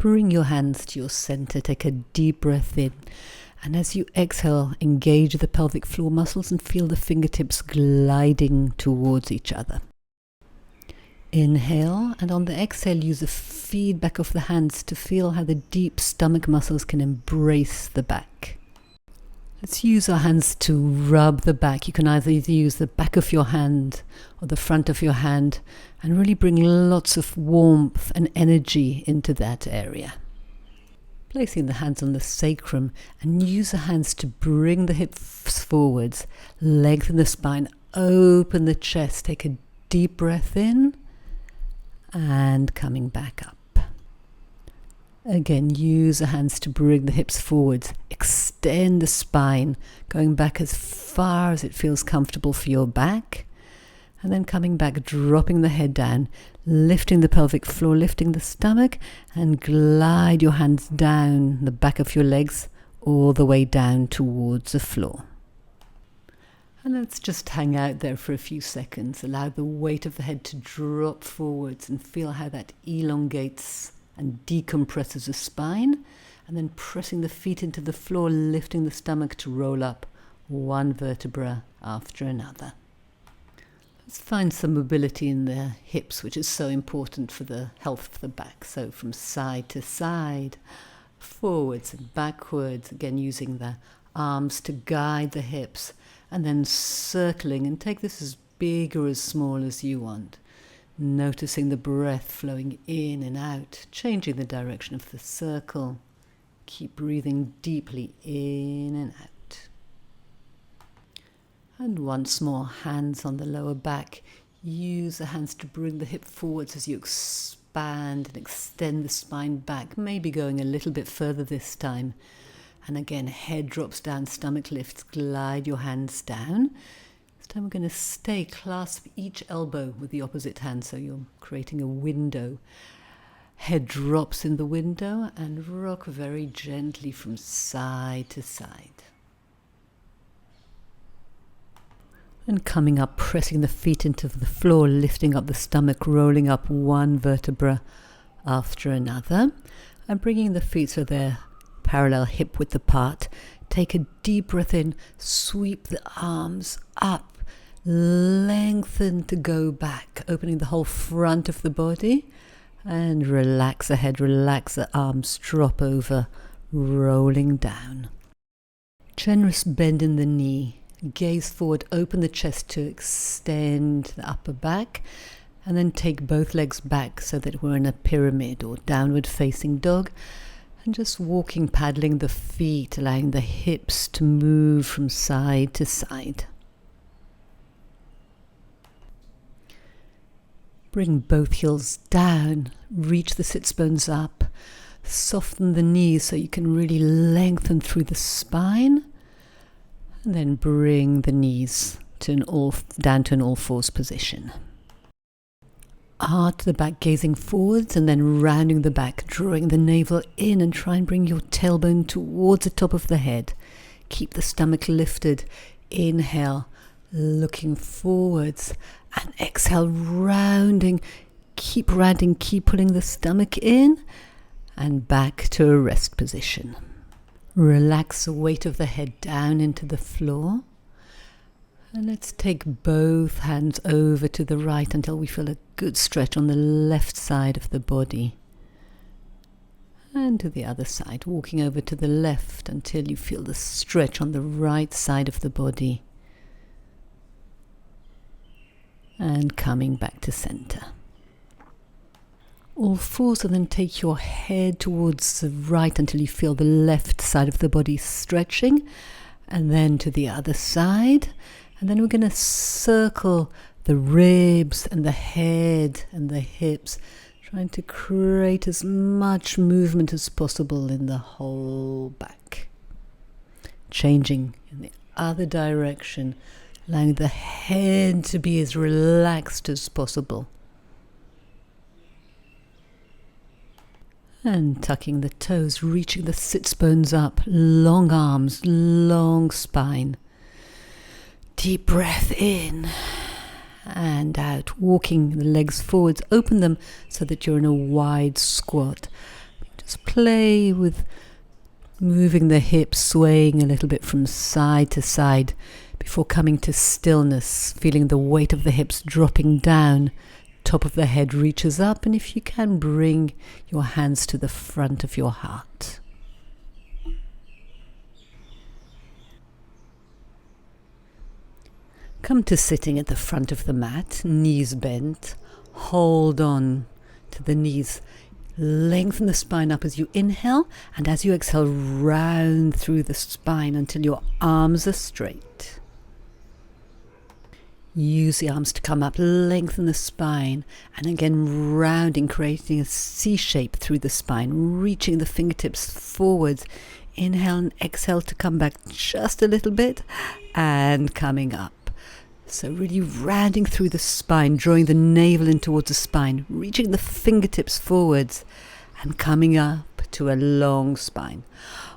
Bring your hands to your center, take a deep breath in. And as you exhale, engage the pelvic floor muscles and feel the fingertips gliding towards each other. Inhale, and on the exhale, use the feedback of the hands to feel how the deep stomach muscles can embrace the back. Let's use our hands to rub the back. You can either use the back of your hand or the front of your hand and really bring lots of warmth and energy into that area. Placing the hands on the sacrum and use the hands to bring the hips forwards, lengthen the spine, open the chest, take a deep breath in and coming back up. Again, use the hands to bring the hips forwards, extend the spine, going back as far as it feels comfortable for your back, and then coming back, dropping the head down, lifting the pelvic floor, lifting the stomach, and glide your hands down the back of your legs all the way down towards the floor. And let's just hang out there for a few seconds. Allow the weight of the head to drop forwards and feel how that elongates and decompresses the spine, and then pressing the feet into the floor, lifting the stomach to roll up one vertebra after another. Let's find some mobility in the hips, which is so important for the health of the back. So from side to side, forwards and backwards, again using the arms to guide the hips, and then circling, and take this as big or as small as you want. Noticing the breath flowing in and out, changing the direction of the circle. Keep breathing deeply in and out. And once more, hands on the lower back. Use the hands to bring the hip forwards as you expand and extend the spine back, maybe going a little bit further this time. And again, head drops down, stomach lifts, glide your hands down. This time we're going to clasp each elbow with the opposite hand, so you're creating a window. Head drops in the window and rock very gently from side to side. And coming up, pressing the feet into the floor, lifting up the stomach, rolling up one vertebra after another, and bringing the feet so they're parallel hip width apart. Take a deep breath in, sweep the arms up, lengthen to go back, opening the whole front of the body, and relax the head, relax the arms, drop over, rolling down. Generous bend in the knee, gaze forward, open the chest to extend the upper back, and then take both legs back so that we're in a pyramid or downward facing dog. And just walking, paddling the feet, allowing the hips to move from side to side. Bring both heels down, reach the sits bones up, soften the knees so you can really lengthen through the spine, and then bring the knees down to an all fours position. Arch the back, gazing forwards, and then rounding the back, drawing the navel in, and try and bring your tailbone towards the top of the head. Keep the stomach lifted. Inhale, looking forwards, and exhale, rounding. Keep rounding, keep pulling the stomach in, and back to a rest position. Relax the weight of the head down into the floor. And let's take both hands over to the right until we feel a good stretch on the left side of the body. And to the other side, walking over to the left until you feel the stretch on the right side of the body. And coming back to center. All fours, and then take your head towards the right until you feel the left side of the body stretching. And then to the other side. And then we're going to circle the ribs and the head and the hips, trying to create as much movement as possible in the whole back. Changing in the other direction, allowing the head to be as relaxed as possible. And tucking the toes, reaching the sits bones up, long arms, long spine. Deep breath in and out, walking the legs forwards. Open them so that you're in a wide squat. Just play with moving the hips, swaying a little bit from side to side before coming to stillness, feeling the weight of the hips dropping down. Top of the head reaches up, and if you can, bring your hands to the front of your heart. Come to sitting at the front of the mat, knees bent. Hold on to the knees. Lengthen the spine up as you inhale, and as you exhale, round through the spine until your arms are straight. Use the arms to come up, lengthen the spine, and again rounding, creating a C shape through the spine, reaching the fingertips forwards. Inhale and exhale to come back just a little bit, and coming up. So really rounding through the spine, drawing the navel in towards the spine, reaching the fingertips forwards and coming up to a long spine.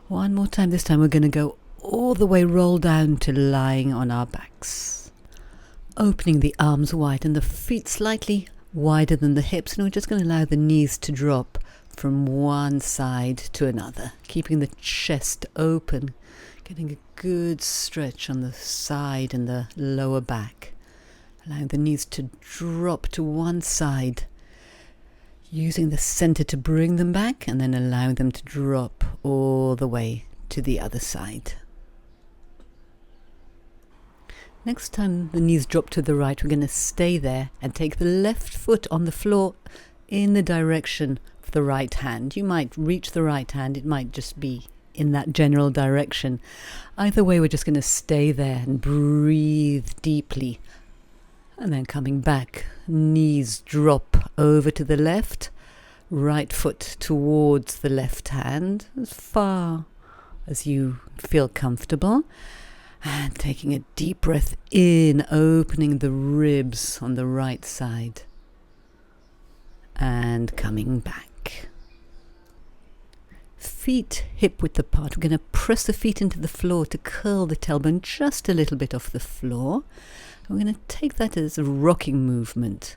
One more time. This time we're going to go all the way, roll down to lying on our backs. Opening the arms wide and the feet slightly wider than the hips, and we're just going to allow the knees to drop from one side to another, keeping the chest open, getting a good stretch on the side and the lower back. Allowing the knees to drop to one side, using the center to bring them back, and then allowing them to drop all the way to the other side. Next time the knees drop to the right, we're going to stay there and take the left foot on the floor in the direction of the right hand. You might reach the right hand, it might just be in that general direction. Either way, we're just going to stay there and breathe deeply. And then coming back, knees drop over to the left, right foot towards the left hand, as far as you feel comfortable. And taking a deep breath in, opening the ribs on the right side. And coming back. Feet hip width apart. We're going to press the feet into the floor to curl the tailbone just a little bit off the floor. We're going to take that as a rocking movement.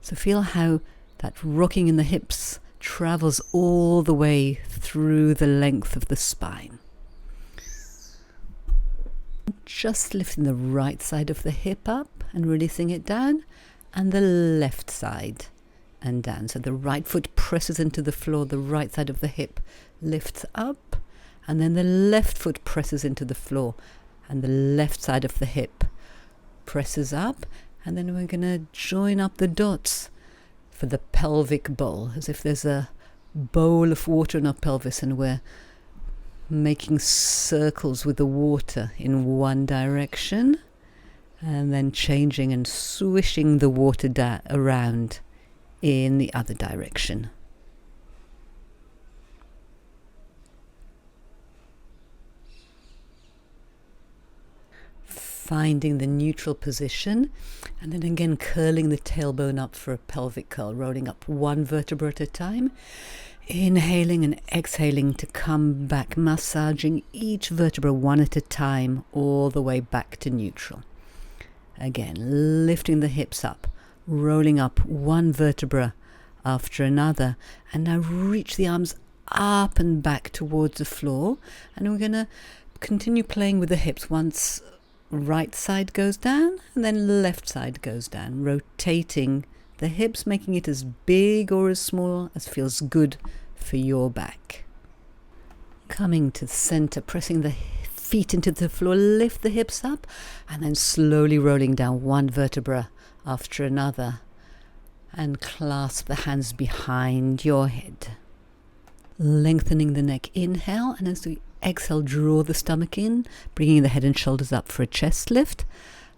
So feel how that rocking in the hips travels all the way through the length of the spine. Just lifting the right side of the hip up and releasing it down, and the left side and down. So the right foot presses into the floor, the right side of the hip lifts up, and then the left foot presses into the floor, and the left side of the hip presses up, and then we're going to join up the dots for the pelvic bowl, as if there's a bowl of water in our pelvis and we're making circles with the water in one direction, and then changing and swishing the water around in the other direction. Finding the neutral position, and then again curling the tailbone up for a pelvic curl, rolling up one vertebra at a time, inhaling and exhaling to come back, massaging each vertebra one at a time all the way back to neutral. Again, lifting the hips up, rolling up one vertebra after another, and now reach the arms up and back towards the floor, and we're going to continue playing with the hips. Once right side goes down and then left side goes down, rotating the hips, making it as big or as small as feels good for your back. Coming to the center, pressing the feet into the floor, lift the hips up, and then slowly rolling down one vertebra after another, and clasp the hands behind your head. Lengthening the neck, inhale, and as we exhale, draw the stomach in, bringing the head and shoulders up for a chest lift,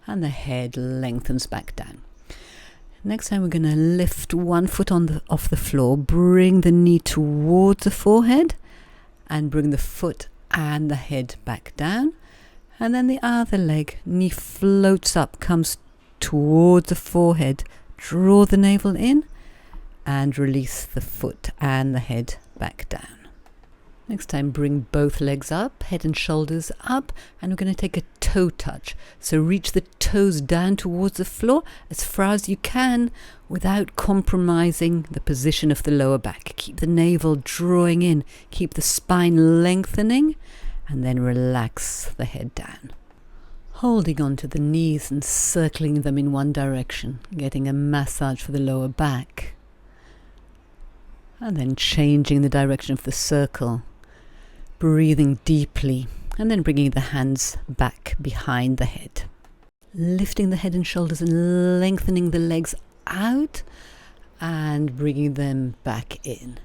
and the head lengthens back down. Next time we're going to lift one foot off the floor, bring the knee towards the forehead, and bring the foot and the head back down, and then the other leg, knee floats up, comes towards the forehead, draw the navel in, and release the foot and the head back down. Next time, bring both legs up, head and shoulders up, and we're going to take a toe touch. So reach the toes down towards the floor as far as you can without compromising the position of the lower back. Keep the navel drawing in, keep the spine lengthening, and then relax the head down. Holding on to the knees and circling them in one direction, getting a massage for the lower back. And then changing the direction of the circle, breathing deeply, and then bringing the hands back behind the head. Lifting the head and shoulders and lengthening the legs out and bringing them back in.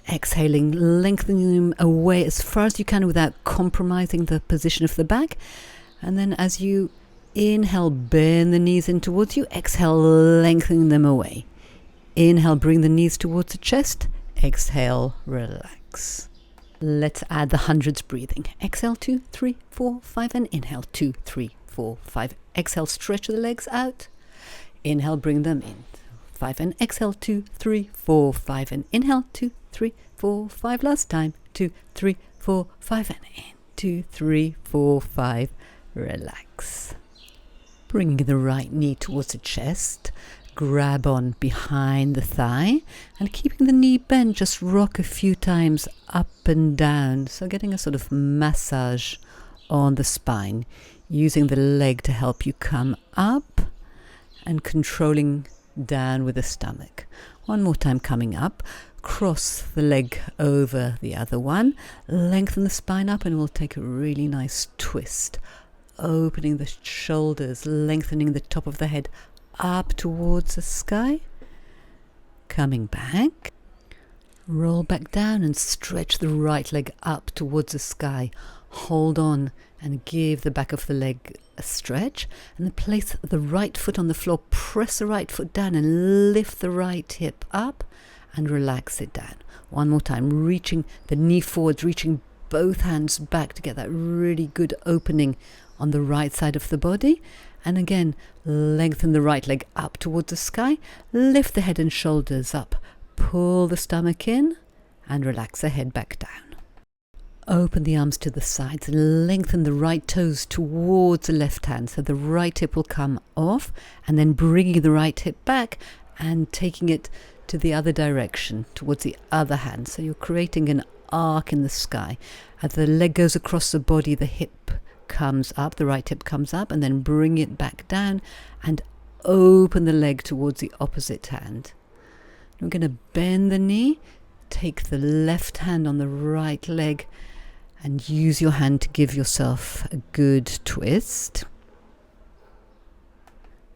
Exhaling, lengthening them away as far as you can without compromising the position of the back. And then as you inhale, bend the knees in towards you. Exhale, lengthening them away. Inhale, bring the knees towards the chest. Exhale, relax. Let's add the hundreds breathing. Exhale, 2, 3, 4, 5, and inhale, 2, 3, 4, 5. Exhale, stretch the legs out. Inhale, bring them in. 5, and exhale, 2, 3, 4, 5, and inhale, 2, 3, 4, 5. Last time, 2, 3, 4, 5, and in. 2, 3, 4, 5. Relax. Bringing the right knee towards the chest. Grab on behind the thigh and keeping the knee bent, just rock a few times up and down. So getting a sort of massage on the spine, using the leg to help you come up and controlling down with the stomach. One more time, coming up. Cross the leg over the other one. Lengthen the spine up and we'll take a really nice twist. Opening the shoulders, lengthening the top of the head up towards the sky, coming back, roll back down and stretch the right leg up towards the sky. Hold on and give the back of the leg a stretch, and then place the right foot on the floor, press the right foot down and lift the right hip up and relax it down. One more time, reaching the knee forwards, reaching both hands back to get that really good opening on the right side of the body. And again, lengthen the right leg up towards the sky, lift the head and shoulders up, pull the stomach in and relax the head back down. Open the arms to the sides and lengthen the right toes towards the left hand, so the right hip will come off, and then bringing the right hip back and taking it to the other direction, towards the other hand. So you're creating an arc in the sky. As the leg goes across the body, the hip comes up, the right hip comes up, and then bring it back down and open the leg towards the opposite hand. We're going to bend the knee, take the left hand on the right leg and use your hand to give yourself a good twist.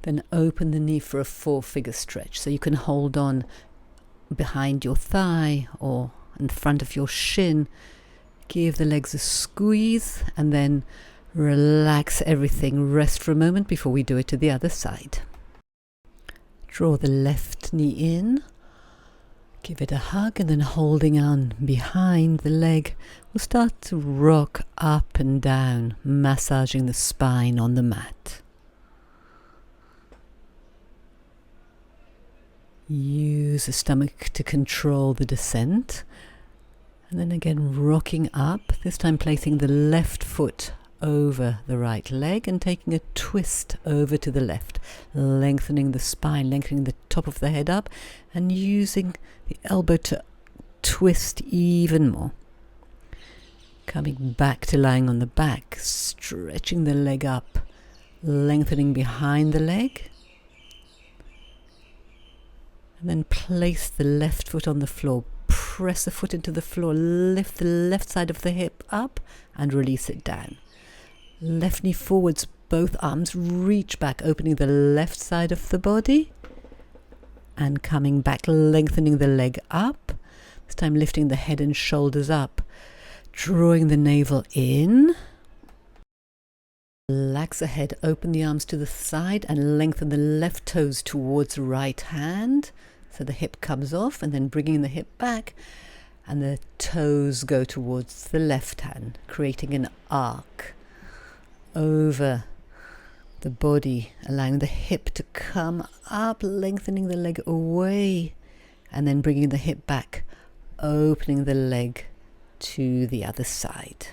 Then open the knee for a four-figure stretch, so you can hold on behind your thigh or in front of your shin. Give the legs a squeeze and then relax everything. Rest for a moment before we do it to the other side. Draw the left knee in. Give it a hug, and then holding on behind the leg, we'll start to rock up and down, massaging the spine on the mat. Use the stomach to control the descent. And then again, rocking up, this time placing the left foot over the right leg and taking a twist over to the left, lengthening the spine, lengthening the top of the head up, and using the elbow to twist even more. Coming back to lying on the back, stretching the leg up, lengthening behind the leg. And then place the left foot on the floor. Press the foot into the floor, lift the left side of the hip up and release it down. Left knee forwards, both arms reach back, opening the left side of the body and coming back, lengthening the leg up. This time lifting the head and shoulders up, drawing the navel in. Relax the head, open the arms to the side and lengthen the left toes towards the right hand. So the hip comes off, and then bringing the hip back and the toes go towards the left hand, creating an arc over the body, allowing the hip to come up, lengthening the leg away, and then bringing the hip back, opening the leg to the other side.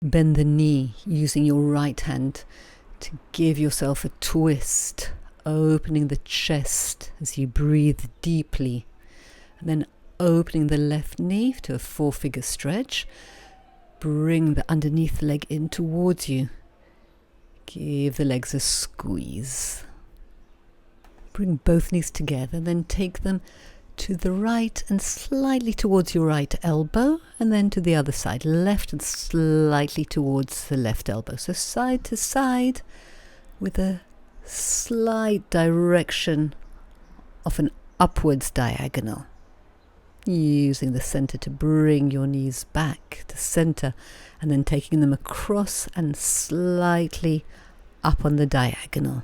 Bend the knee using your right hand to give yourself a twist, opening the chest as you breathe deeply, and then opening the left knee to a 4-figure stretch. Bring the underneath leg in towards you. Give the legs a squeeze. Bring both knees together, then take them to the right and slightly towards your right elbow, and then to the other side, left and slightly towards the left elbow. So side to side with a slight direction of an upwards diagonal. Using the center to bring your knees back to center, and then taking them across and slightly up on the diagonal.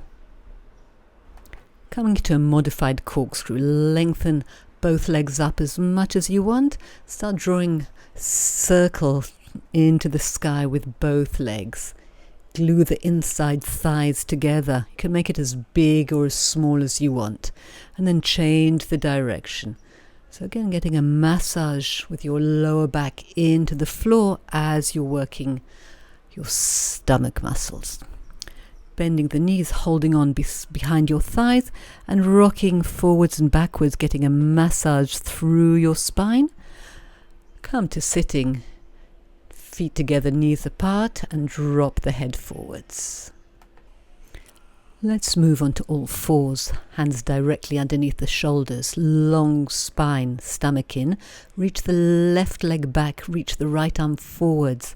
Coming to a modified corkscrew, lengthen both legs up as much as you want. Start drawing circles into the sky with both legs. Glue the inside thighs together. You can make it as big or as small as you want. And then change the direction. So again, getting a massage with your lower back into the floor as you're working your stomach muscles. Bending the knees, holding on behind your thighs, and rocking forwards and backwards, getting a massage through your spine. Come to sitting, feet together, knees apart, and drop the head forwards. Let's move on to all fours, hands directly underneath the shoulders, long spine, stomach in. Reach the left leg back, reach the right arm forwards.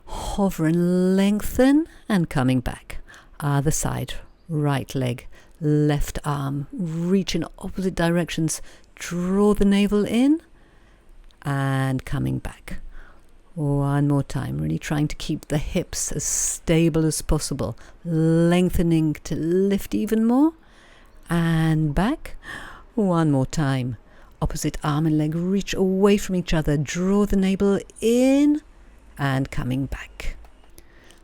Hover and lengthen, and coming back. Other side, right leg, left arm, reach in opposite directions, draw the navel in, and coming back. One more time, really trying to keep the hips as stable as possible, lengthening to lift even more, and back. One more time, opposite arm and leg reach away from each other, draw the navel in, and coming back.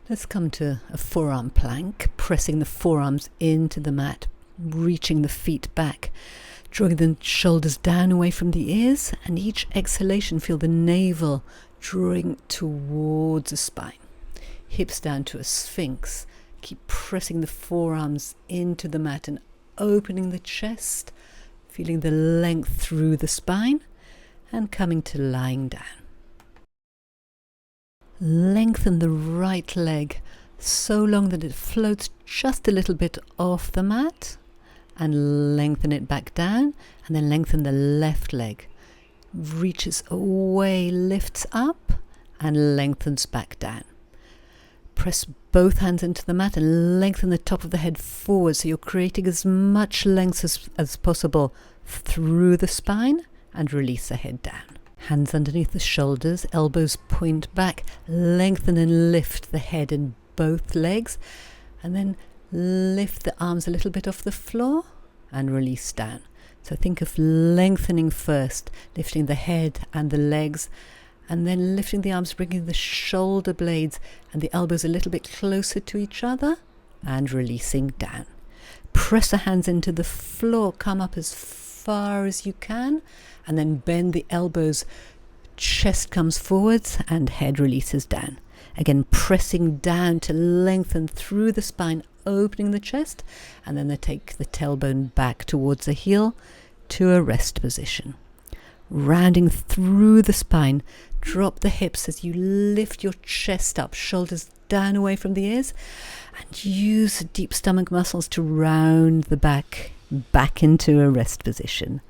Let's come to a forearm plank, pressing the forearms into the mat, reaching the feet back, drawing the shoulders down away from the ears, and each exhalation feel the navel drawing towards the spine. Hips down to a sphinx. Keep pressing the forearms into the mat and opening the chest, feeling the length through the spine, and coming to lying down. Lengthen the right leg so long that it floats just a little bit off the mat, and lengthen it back down, and then lengthen the left leg. Reaches away, lifts up, and lengthens back down. Press both hands into the mat and lengthen the top of the head forward, so you're creating as much length as possible through the spine, and release the head down. Hands underneath the shoulders, elbows point back, lengthen and lift the head and both legs, and then lift the arms a little bit off the floor and release down. So think of lengthening first, lifting the head and the legs, and then lifting the arms, bringing the shoulder blades and the elbows a little bit closer to each other, and releasing down. Press the hands into the floor, come up as far as you can, and then bend the elbows, chest comes forwards and head releases down. Again, pressing down to lengthen through the spine, opening the chest, and then take the tailbone back towards the heel to a rest position. Rounding through the spine, drop the hips as you lift your chest up, shoulders down away from the ears, and use the deep stomach muscles to round the back into a rest position.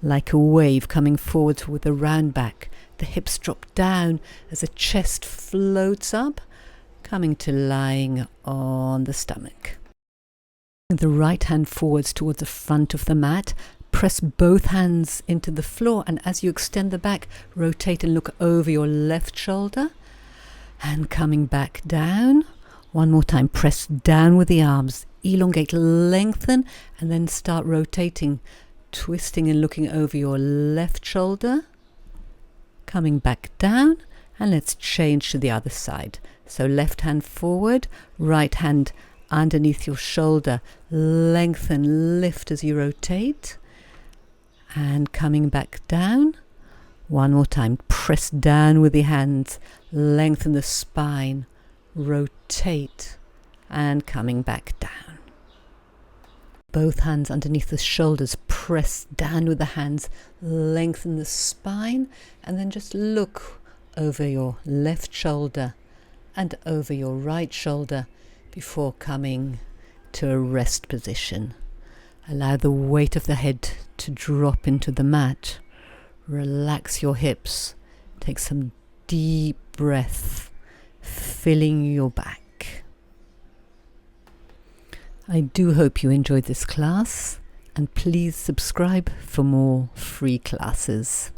Like a wave coming forwards with a round back, the hips drop down as the chest floats up, coming to lying on the stomach. The right hand forwards towards the front of the mat. Press both hands into the floor, and as you extend the back, rotate and look over your left shoulder, and coming back down. One more time, press down with the arms, elongate, lengthen, and then start rotating, twisting and looking over your left shoulder, coming back down, and let's change to the other side. So left hand forward, right hand underneath your shoulder, lengthen, lift as you rotate, and coming back down. One more time, press down with the hands, lengthen the spine, rotate, and coming back down. Both hands underneath the shoulders, press down with the hands, lengthen the spine, and then just look over your left shoulder and over your right shoulder before coming to a rest position. Allow the weight of the head to drop into the mat. Relax your hips. Take some deep breath, filling your back. I do hope you enjoyed this class, and please subscribe for more free classes.